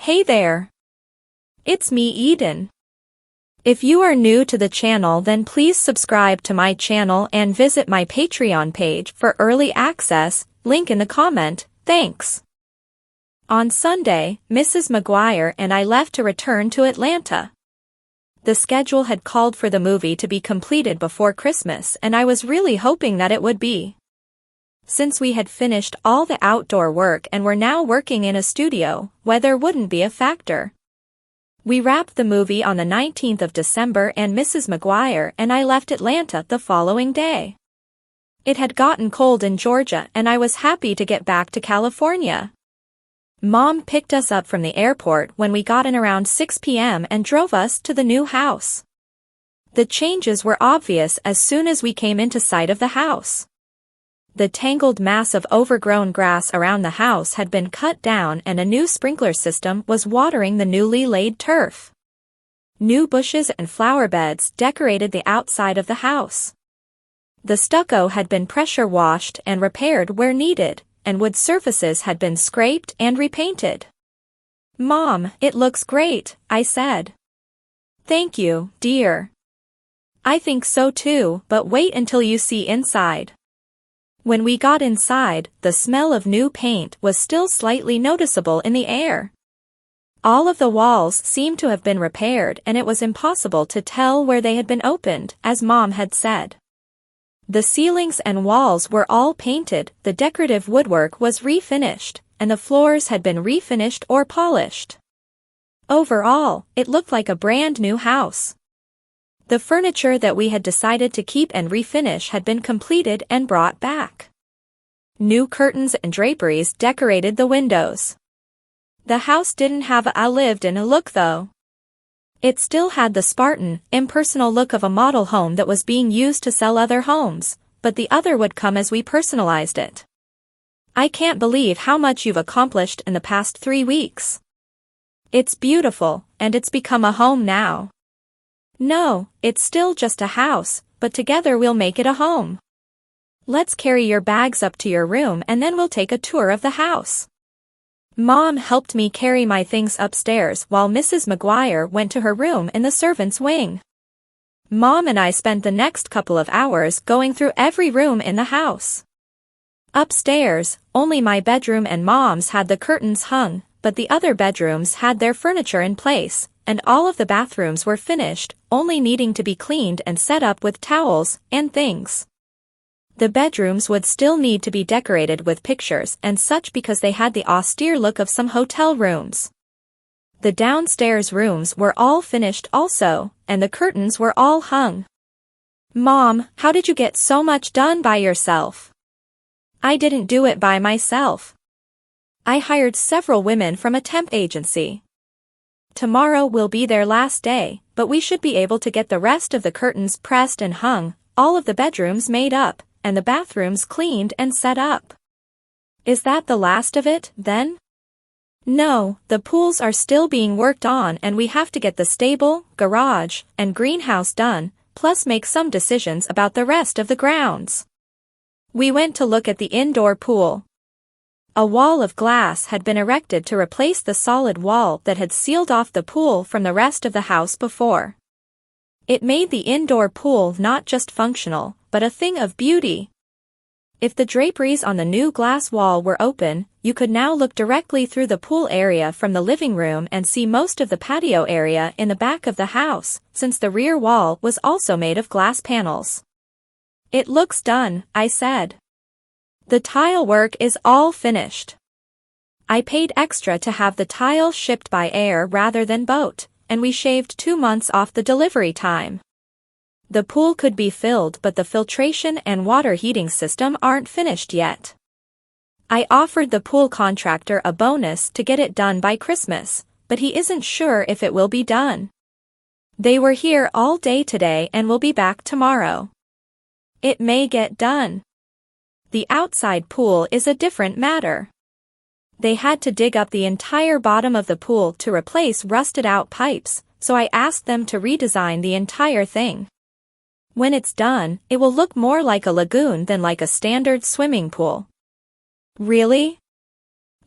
Hey there. It's me, Eden. If you are new to the channel, then please subscribe to my channel and visit my Patreon page for early access, link in the comment, thanks. On Sunday, Mrs. McGuire and I left to return to Atlanta. The schedule had called for the movie to be completed before Christmas, and I was really hoping that it would be. Since we had finished all the outdoor work and were now working in a studio, weather wouldn't be a factor. We wrapped the movie on the 19th of December, and Mrs. McGuire and I left Atlanta the following day. It had gotten cold in Georgia, and I was happy to get back to California. Mom picked us up from the airport when we got in around 6 p.m. and drove us to the new house. The changes were obvious as soon as we came into sight of the house. The tangled mass of overgrown grass around the house had been cut down, and a new sprinkler system was watering the newly laid turf. New bushes and flower beds decorated the outside of the house. The stucco had been pressure washed and repaired where needed, and wood surfaces had been scraped and repainted. "Mom, it looks great," I said. "Thank you, dear. I think so too, but wait until you see inside." When we got inside, the smell of new paint was still slightly noticeable in the air. All of the walls seemed to have been repaired, and it was impossible to tell where they had been opened, as Mom had said. The ceilings and walls were all painted, the decorative woodwork was refinished, and the floors had been refinished or polished. Overall, it looked like a brand new house. The furniture that we had decided to keep and refinish had been completed and brought back. New curtains and draperies decorated the windows. The house didn't have a lived-in look though. It still had the Spartan, impersonal look of a model home that was being used to sell other homes, but the other would come as we personalized it. "I can't believe how much you've accomplished in the past 3 weeks. It's beautiful, and it's become a home now." "No, it's still just a house, but together we'll make it a home. Let's carry your bags up to your room and then we'll take a tour of the house." Mom helped me carry my things upstairs while Mrs. McGuire went to her room in the servants' wing. Mom and I spent the next couple of hours going through every room in the house. Upstairs, only my bedroom and Mom's had the curtains hung, but the other bedrooms had their furniture in place, and all of the bathrooms were finished, only needing to be cleaned and set up with towels and things. The bedrooms would still need to be decorated with pictures and such because they had the austere look of some hotel rooms. The downstairs rooms were all finished also, and the curtains were all hung. "Mom, how did you get so much done by yourself?" "I didn't do it by myself. I hired several women from a temp agency. Tomorrow will be their last day, but we should be able to get the rest of the curtains pressed and hung, all of the bedrooms made up, and the bathrooms cleaned and set up." "Is that the last of it, then?" "No, the pools are still being worked on, and we have to get the stable, garage, and greenhouse done, plus make some decisions about the rest of the grounds." We went to look at the indoor pool. A wall of glass had been erected to replace the solid wall that had sealed off the pool from the rest of the house before. It made the indoor pool not just functional, but a thing of beauty. If the draperies on the new glass wall were open, you could now look directly through the pool area from the living room and see most of the patio area in the back of the house, since the rear wall was also made of glass panels. "It looks done," I said. "The tile work is all finished. I paid extra to have the tile shipped by air rather than boat, and we shaved 2 months off the delivery time. The pool could be filled, but the filtration and water heating system aren't finished yet. I offered the pool contractor a bonus to get it done by Christmas, but he isn't sure if it will be done. They were here all day today and will be back tomorrow. It may get done. The outside pool is a different matter. They had to dig up the entire bottom of the pool to replace rusted-out pipes, so I asked them to redesign the entire thing. When it's done, it will look more like a lagoon than like a standard swimming pool." "Really?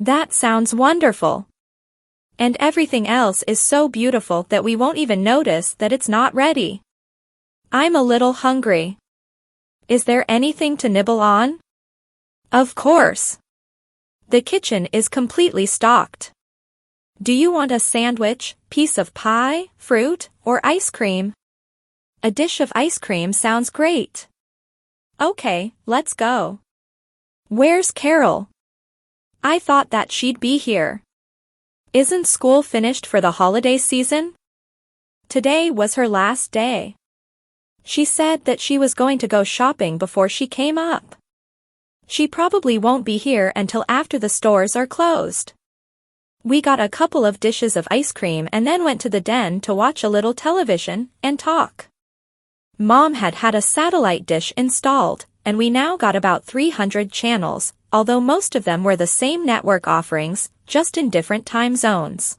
That sounds wonderful. And everything else is so beautiful that we won't even notice that it's not ready. I'm a little hungry. Is there anything to nibble on? Of course. The kitchen is completely stocked. Do you want a sandwich, piece of pie, fruit, or ice cream? A dish of ice cream sounds great. Okay, let's go. Where's Carol? I thought that she'd be here. Isn't school finished for the holiday season? Today was her last day. She said that she was going to go shopping before she came up. She probably won't be here until after the stores are closed. We got a couple of dishes of ice cream and then went to the den to watch a little television and talk. Mom had a satellite dish installed, and we now got about 300 channels, although most of them were the same network offerings, just in different time zones.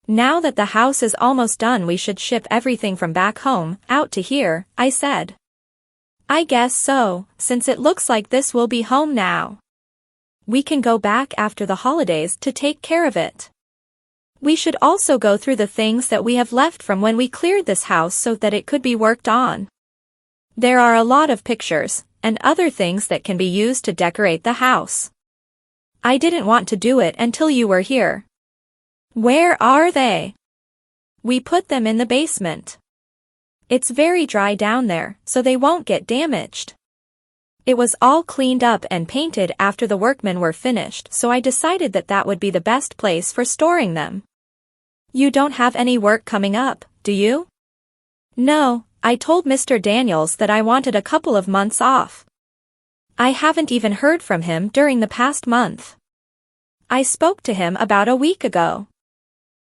Now that the house is almost done, we should ship everything from back home out to here, I said. I guess so, since it looks like this will be home now. We can go back after the holidays to take care of it. We should also go through the things that we have left from when we cleared this house so that it could be worked on. There are a lot of pictures and other things that can be used to decorate the house. I didn't want to do it until you were here. Where are they? We put them in the basement. It's very dry down there, so they won't get damaged. It was all cleaned up and painted after the workmen were finished, so I decided that that would be the best place for storing them. You don't have any work coming up, do you? No, I told Mr. Daniels that I wanted a couple of months off. I haven't even heard from him during the past month. I spoke to him about a week ago.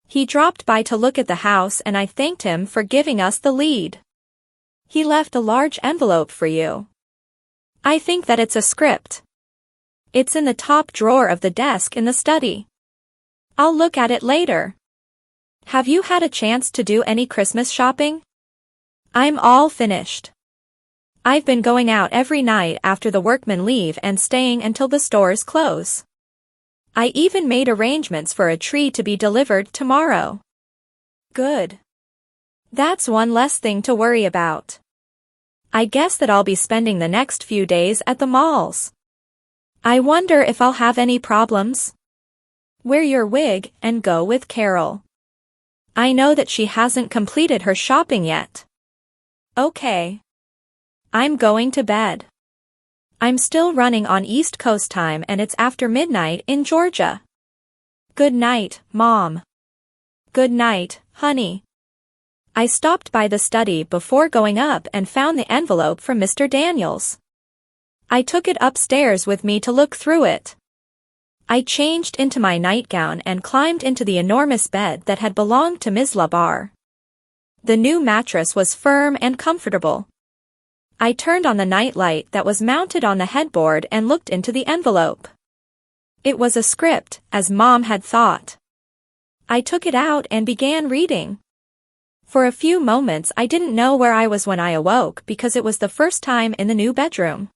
He dropped by to look at the house and I thanked him for giving us the lead. He left a large envelope for you. I think that it's a script. It's in the top drawer of the desk in the study. I'll look at it later. Have you had a chance to do any Christmas shopping? I'm all finished. I've been going out every night after the workmen leave and staying until the stores close. I even made arrangements for a tree to be delivered tomorrow. Good. That's one less thing to worry about. I guess that I'll be spending the next few days at the malls. I wonder if I'll have any problems. Wear your wig and go with Carol. I know that she hasn't completed her shopping yet. Okay. I'm going to bed. I'm still running on East Coast time and it's after midnight in Georgia. Good night, Mom. Good night, honey. I stopped by the study before going up and found the envelope from Mr. Daniels. I took it upstairs with me to look through it. I changed into my nightgown and climbed into the enormous bed that had belonged to Ms. Labar. The new mattress was firm and comfortable. I turned on the nightlight that was mounted on the headboard and looked into the envelope. It was a script, as Mom had thought. I took it out and began reading. For a few moments I didn't know where I was when I awoke because it was the first time in the new bedroom.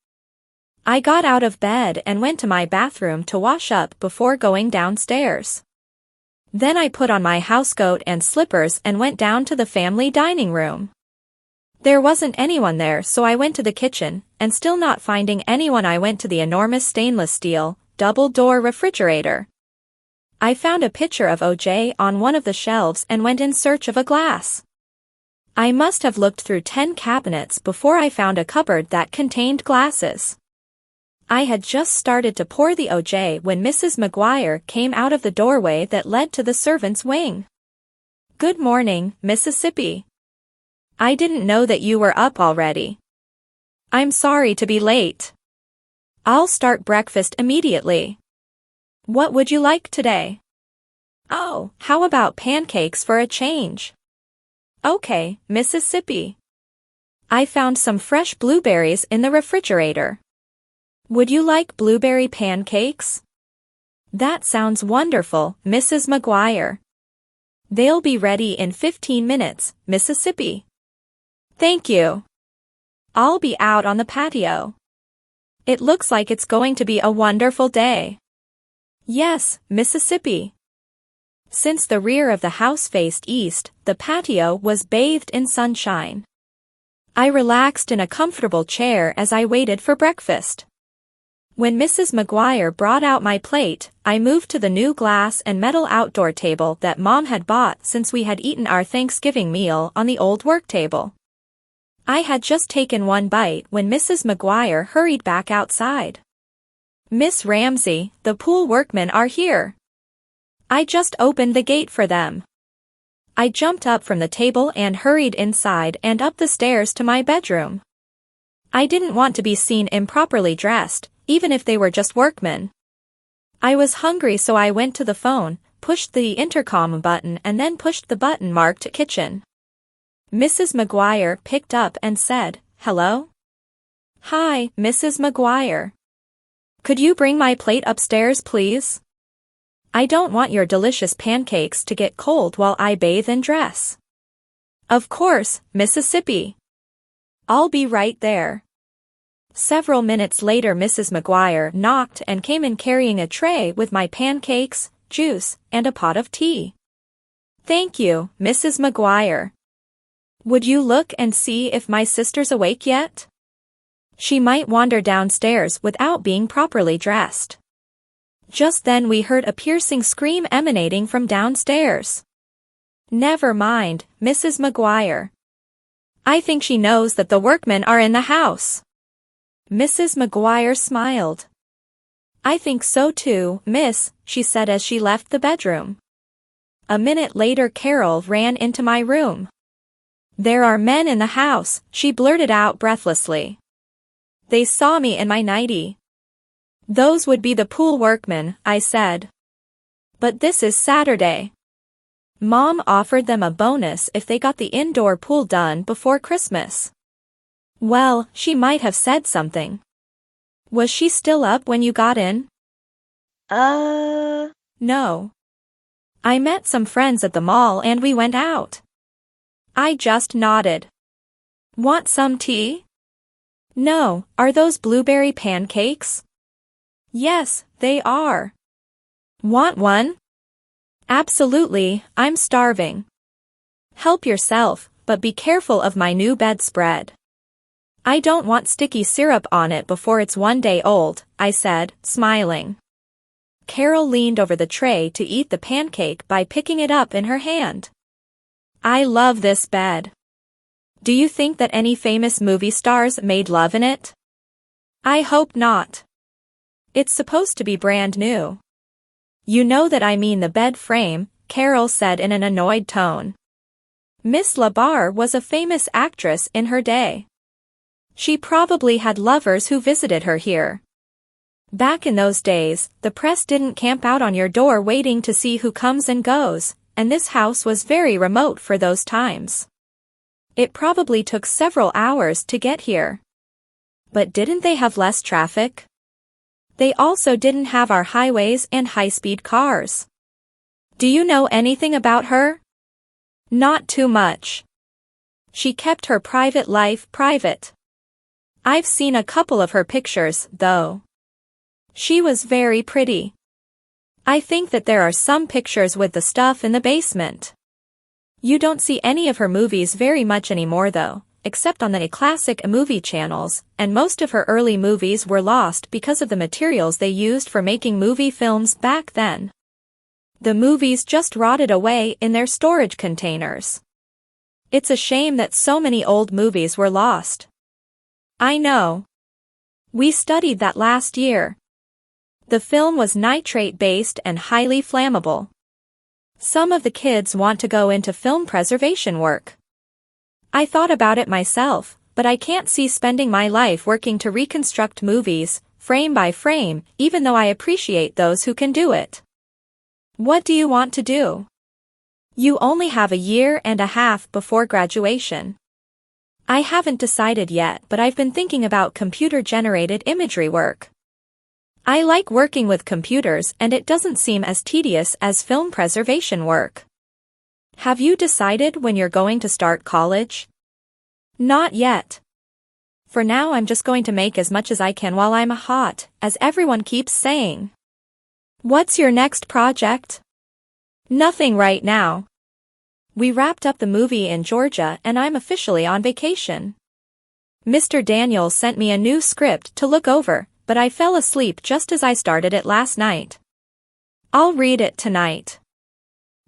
I got out of bed and went to my bathroom to wash up before going downstairs. Then I put on my housecoat and slippers and went down to the family dining room. There wasn't anyone there, so I went to the kitchen, and still not finding anyone I went to the enormous stainless steel, double-door refrigerator. I found a pitcher of OJ on one of the shelves and went in search of a glass. I must have looked through 10 cabinets before I found a cupboard that contained glasses. I had just started to pour the OJ when Mrs. McGuire came out of the doorway that led to the servants' wing. Good morning, Mississippi. I didn't know that you were up already. I'm sorry to be late. I'll start breakfast immediately. What would you like today? Oh, how about pancakes for a change? Okay, Mississippi. I found some fresh blueberries in the refrigerator. Would you like blueberry pancakes? That sounds wonderful, Mrs. McGuire. They'll be ready in 15 minutes, Mississippi. Thank you. I'll be out on the patio. It looks like it's going to be a wonderful day. Yes, Mississippi. Since the rear of the house faced east, the patio was bathed in sunshine. I relaxed in a comfortable chair as I waited for breakfast. When Mrs. McGuire brought out my plate, I moved to the new glass and metal outdoor table that Mom had bought since we had eaten our Thanksgiving meal on the old work table. I had just taken one bite when Mrs. McGuire hurried back outside. "Miss Ramsey, the pool workmen are here. I just opened the gate for them." I jumped up from the table and hurried inside and up the stairs to my bedroom. I didn't want to be seen improperly dressed, even if they were just workmen. I was hungry, so I went to the phone, pushed the intercom button and then pushed the button marked kitchen. Mrs. McGuire picked up and said, "Hello?" "Hi, Mrs. McGuire. Could you bring my plate upstairs, please? I don't want your delicious pancakes to get cold while I bathe and dress." "Of course, Mississippi. I'll be right there." Several minutes later Mrs. McGuire knocked and came in carrying a tray with my pancakes, juice, and a pot of tea. "Thank you, Mrs. McGuire. Would you look and see if my sister's awake yet? She might wander downstairs without being properly dressed." Just then we heard a piercing scream emanating from downstairs. "Never mind, Mrs. McGuire. I think she knows that the workmen are in the house." Mrs. McGuire smiled. "I think so too, miss," she said as she left the bedroom. A minute later Carol ran into my room. "There are men in the house," she blurted out breathlessly. "They saw me in my nightie." "Those would be the pool workmen," I said. "But this is Saturday. Mom offered them a bonus if they got the indoor pool done before Christmas." Well, she might have said something. "Was she still up when you got in?" No. I met some friends at the mall and we went out." I just nodded. "Want some tea?" "No, are those blueberry pancakes?" "Yes, they are." "Want one?" "Absolutely, I'm starving." "Help yourself, but be careful of my new bedspread. I don't want sticky syrup on it before it's 1 day old," I said, smiling. Carol leaned over the tray to eat the pancake by picking it up in her hand. "I love this bed. Do you think that any famous movie stars made love in it?" "I hope not. It's supposed to be brand new." "You know that I mean the bed frame," Carol said in an annoyed tone. Miss LaBarre was a famous actress in her day. She probably had lovers who visited her here. Back in those days, the press didn't camp out on your door waiting to see who comes and goes, and this house was very remote for those times. It probably took several hours to get here. But didn't they have less traffic? They also didn't have our highways and high-speed cars. "Do you know anything about her?" "Not too much. She kept her private life private. I've seen a couple of her pictures, though. She was very pretty. I think that there are some pictures with the stuff in the basement. You don't see any of her movies very much anymore though, except on the classic movie channels, and most of her early movies were lost because of the materials they used for making movie films back then. The movies just rotted away in their storage containers. It's a shame that so many old movies were lost." "I know. We studied that last year. The film was nitrate-based and highly flammable. Some of the kids want to go into film preservation work. I thought about it myself, but I can't see spending my life working to reconstruct movies, frame by frame, even though I appreciate those who can do it." "What do you want to do?" "You only have a year and a half before graduation." "I haven't decided yet, but I've been thinking about computer-generated imagery work. I like working with computers and it doesn't seem as tedious as film preservation work." "Have you decided when you're going to start college?" "Not yet. For now I'm just going to make as much as I can while I'm hot, as everyone keeps saying." "What's your next project?" Nothing right now. We wrapped up the movie in Georgia and I'm officially on vacation. Mr. Daniels sent me a new script to look over, but I fell asleep just as I started it last night. I'll read it tonight.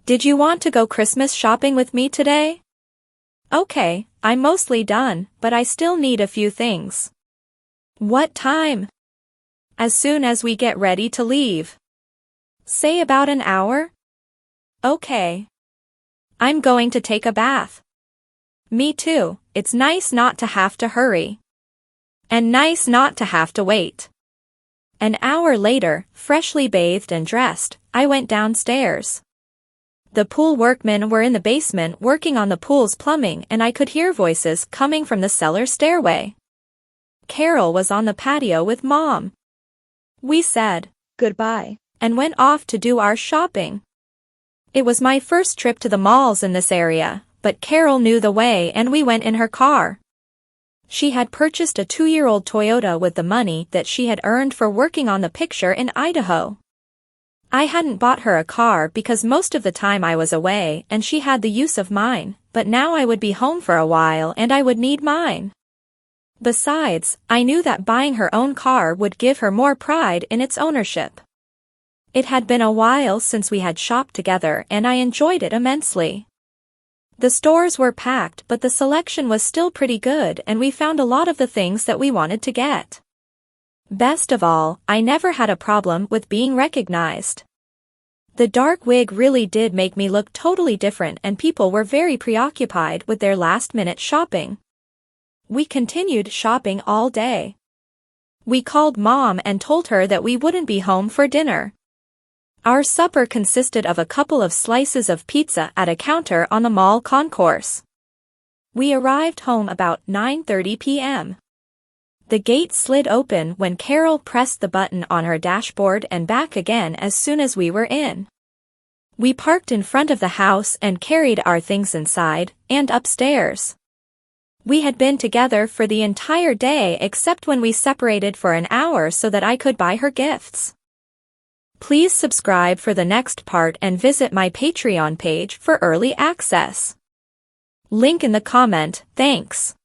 Did you want to go Christmas shopping with me today? Okay, I'm mostly done, but I still need a few things. What time? As soon as we get ready to leave. Say about an hour? Okay. I'm going to take a bath. Me too, it's nice not to have to hurry. And nice not to have to wait. An hour later, freshly bathed and dressed, I went downstairs. The pool workmen were in the basement working on the pool's plumbing and I could hear voices coming from the cellar stairway. Carol was on the patio with Mom. We said goodbye and went off to do our shopping. It was my first trip to the malls in this area, but Carol knew the way and we went in her car. She had purchased a 2-year-old Toyota with the money that she had earned for working on the picture in Idaho. I hadn't bought her a car because most of the time I was away and she had the use of mine, but now I would be home for a while and I would need mine. Besides, I knew that buying her own car would give her more pride in its ownership. It had been a while since we had shopped together and I enjoyed it immensely. The stores were packed but the selection was still pretty good and we found a lot of the things that we wanted to get. Best of all, I never had a problem with being recognized. The dark wig really did make me look totally different and people were very preoccupied with their last-minute shopping. We continued shopping all day. We called Mom and told her that we wouldn't be home for dinner. Our supper consisted of a couple of slices of pizza at a counter on the mall concourse. We arrived home about 9:30 p.m. The gate slid open when Carol pressed the button on her dashboard and back again as soon as we were in. We parked in front of the house and carried our things inside and upstairs. We had been together for the entire day except when we separated for an hour so that I could buy her gifts. Please subscribe for the next part and visit my Patreon page for early access. Link in the comment, thanks.